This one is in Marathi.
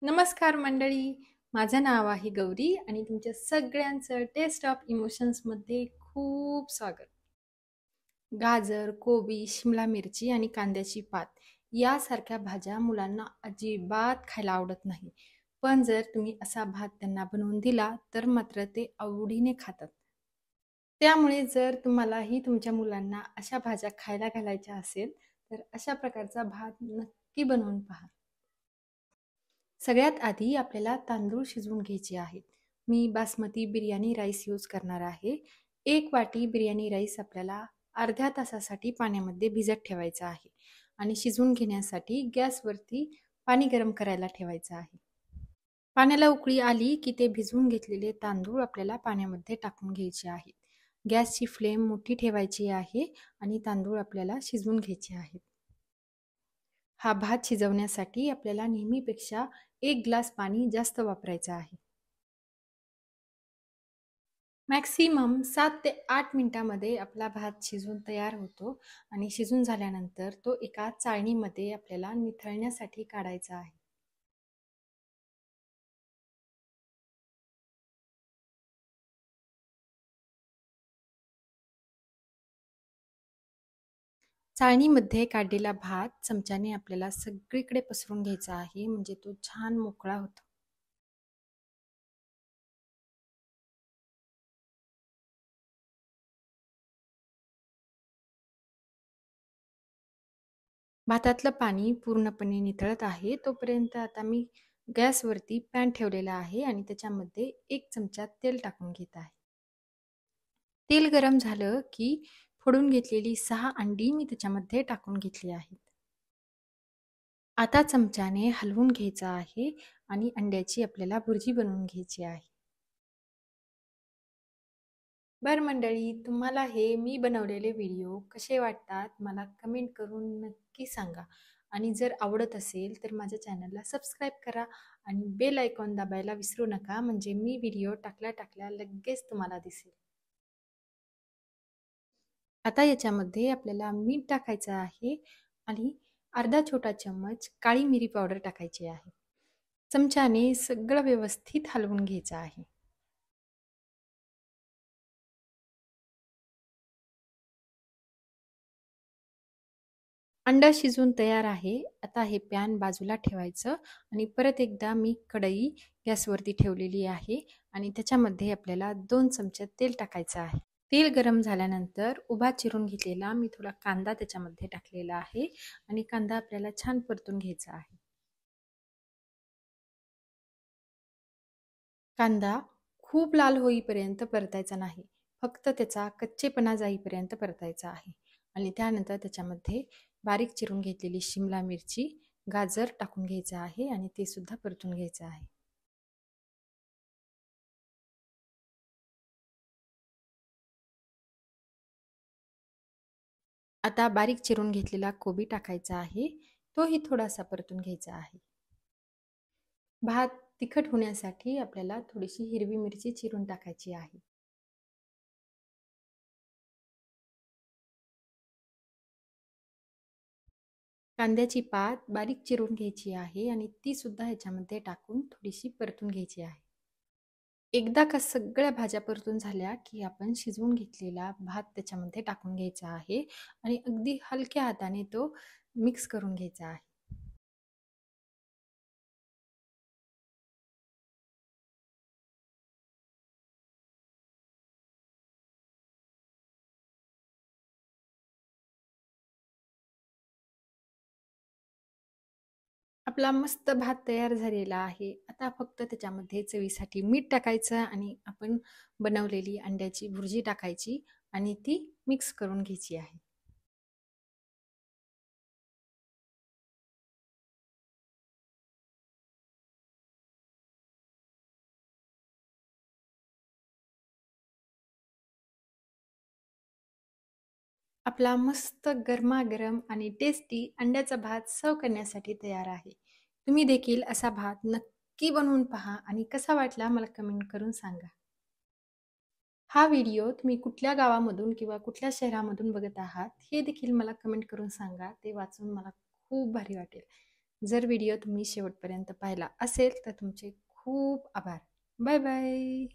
नमस्कार मंडळी. माझं नाव आहे गौरी आणि तुमच्या सगळ्यांचं टेस्ट ऑफ इमोशन्समध्ये खूप स्वागत. गाजर, कोबी, शिमला मिरची आणि कांद्याची पात यासारख्या भाज्या मुलांना अजिबात खायला आवडत नाही. पण जर तुम्ही असा भात त्यांना बनवून दिला तर मात्र ते आवडीने खातात. त्यामुळे जर तुम्हालाही तुमच्या मुलांना अशा भाज्या खायला घालायच्या असेल तर अशा प्रकारचा भात नक्की बनवून पहा. सगळ्यात आधी आपल्याला तांदूळ शिजवून घ्यायचे आहेत. मी बासमती बिर्याणी राईस यूज करणार आहे. 1 वाटी बिर्याणी राईस आपल्याला अर्ध्या तासासाठी पाण्यामध्ये भिजत ठेवायचा आहे आणि शिजवून घेण्यासाठी गॅसवरती पाणी गरम करायला ठेवायचं आहे. पाण्याला उकळी आली की ते भिजवून घेतलेले तांदूळ आपल्याला पाण्यामध्ये टाकून घ्यायचे आहेत. गॅसची फ्लेम मोठी ठेवायची आहे आणि तांदूळ आपल्याला शिजवून घ्यायचे आहेत. हा भात शिजवण्यासाठी आपल्याला नेहमीपेक्षा 1 ग्लास पाणी जास्त वापरायचं आहे. मॅक्सिमम 7 ते 8 मिनिटामध्ये आपला भात शिजून तयार होतो आणि शिजून झाल्यानंतर तो एका चाळणीमध्ये आपल्याला निथळण्यासाठी काढायचा आहे. चाळणीमध्ये काढलेला भात चमच्याने आपल्याला सगळीकडे पसरून घ्यायचा आहे, म्हणजे तो छान मोकळा होतो. भातातलं पाणी पूर्णपणे निथळत आहे तोपर्यंत आता मी गॅसवरती पॅन ठेवलेला आहे आणि त्याच्यामध्ये 1 चमचा तेल टाकून घेत आहे. तेल गरम झालं की फोडून घेतलेली 6 अंडी मी त्याच्यामध्ये टाकून घेतली आहेत. आता चमच्याने हलवून घ्यायचं आहे आणि अंड्याची आपल्याला भुर्जी बनवून घ्यायची आहे. बरं मंडळी, तुम्हाला हे मी बनवलेले व्हिडिओ कसे वाटतात मला कमेंट करून नक्की सांगा. आणि जर आवडत असेल तर माझ्या चॅनलला सबस्क्राईब करा आणि बेल आयकॉन दाबायला विसरू नका, म्हणजे मी व्हिडिओ टाकल्या लगेच तुम्हाला दिसेल. आता याच्यामध्ये आपल्याला मीठ टाकायचं आहे आणि अर्धा छोटा चम्मच काळी मिरी पावडर टाकायची आहे. चमच्याने सगळं व्यवस्थित हलवून घ्यायचं आहे. अंडा शिजून तयार आहे. आता हे पॅन बाजूला ठेवायचं आणि परत एकदा मी कढई गॅसवरती ठेवलेली आहे आणि त्याच्यामध्ये आपल्याला 2 चमचे तेल टाकायचं आहे. तेल गरम झाल्यानंतर उभा चिरून घेतलेला मी थोडा कांदा त्याच्यामध्ये टाकलेला आहे आणि कांदा आपल्याला छान परतून घ्यायचा आहे. कांदा खूप लाल होईपर्यंत परतायचा नाही. फक्त त्याचा कच्चेपणा जाईपर्यंत परतायचा आहे आणि त्यानंतर त्याच्यामध्ये बारीक चिरून घेतलेली शिमला मिरची, गाजर टाकून घ्यायचं आहे आणि ते सुद्धा परतून घ्यायचं आहे. आता बारीक चिरून घेतलेला कोबी टाकायचा आहे. तोही थोडासा परतून घ्यायचा आहे. भात तिखट होण्यासाठी आपल्याला थोडीशी हिरवी मिरची चिरून टाकायची आहे. कांद्याची पात बारीक चिरून घ्यायची आहे आणि ती सुद्धा ह्याच्यामध्ये टाकून थोडीशी परतून घ्यायची आहे. एकदा का सगळ्या भाज्या परतून झाल्या की आपण शिजवून घेतलेला भात त्याच्यामध्ये टाकून घ्यायचा आहे आणि अगदी हलक्या हाताने तो मिक्स करून घ्यायचा आहे. आपला मस्त भात तयार झालेला आहे. आता फक्त त्याच्यामध्ये चवीसाठी मीठ टाकायचं आणि आपण बनवलेली अंड्याची भुर्जी टाकायची आणि ती मिक्स करून घ्यायची आहे. आपला मस्त गरमागरम आणि टेस्टी अंड्याचा भात सर्व करण्यासाठी तयार आहे. तुम्ही देखील असा भात नक्की बनवून पहा आणि कसा वाटला मला कमेंट करून सांगा. हा व्हिडिओ तुम्ही कुठल्या गावामधून किंवा कुठल्या शहरामधून बघत आहात हे देखील मला कमेंट करून सांगा. ते वाचून मला खूप भारी वाटेल. जर व्हिडिओ तुम्ही शेवटपर्यंत पाहिला असेल तर तुमचे खूप आभार. Bye bye.